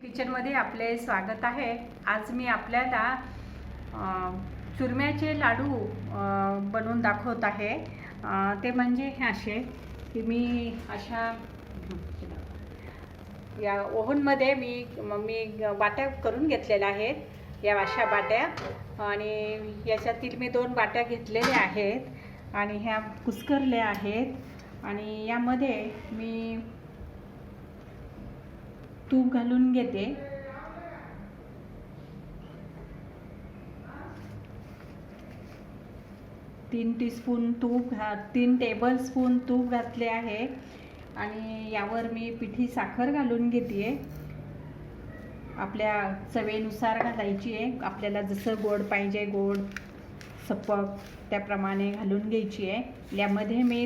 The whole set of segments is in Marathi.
किचनमध्ये आपले स्वागत आहे। आज मी आपल्याला चुरम्याचे लाडू बनवून दाखवत आहे। ते म्हणजे हे असे की मी अशा या ओव्हनमध्ये मी वाट्या करून घेतलेल्या आहेत। या अशा वाट्या आणि याच्यातील मी 2 वाट्या घेतलेल्या आहेत आणि ह्या कुस्करल्या आहेत आणि यामध्ये मी तूप घालून घेते। 3 टेबलस्पून तूप घातले आहे आणि यावर मी पिठी साखर घालून घेते। आपल्या चवीनुसार घालायची आहे। आपल्याला जसं गोड पाहिजे, गोड सपक त्याप्रमाणे घालून घ्यायची आहे। यामध्ये मी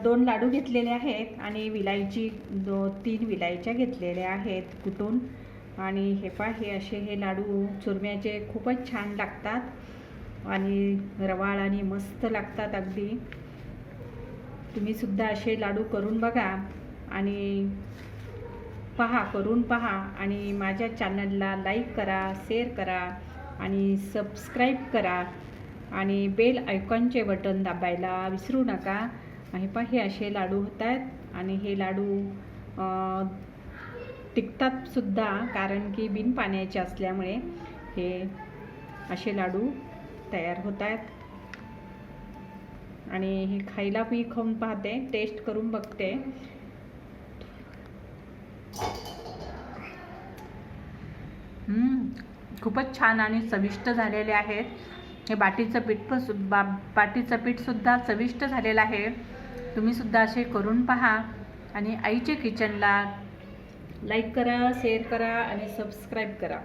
2 लाडू घेतलेले आहेत आणि विलायची 3 विलायच्या घेतलेल्या आहेत कुटून। आणि हे असे लाडू चुरम्याचे खूपच छान लागतात आणि रवाळ आणि मस्त लागतात अगदी। तुम्ही सुद्धा असे लाडू करून बघा आणि करून पहा आणि माझ्या चॅनलला लाईक करा, शेअर करा आणि सबस्क्राईब करा आणि बेल आयकॉनचे बटन दाबायला विसरू नका। हे असे लाडू होत आहेत आणि हे लाडू टिकतात सुद्धा, कारण की बिन पाण्याचे असल्यामुळे हे असे लाडू तयार होत आहेत। आणि हे खायला मी खाऊन पाहते, टेस्ट करून बघते। खूपच छान आणि चविष्ट झालेले आहेत। हे बाटीचं पीठ सुद्धा चविष्ट झालेलं आहे। तुम्ही सुद्धा असे करून पहा आणि आईचे किचनला लाईक करा, शेअर करा आणि सबस्क्राईब करा।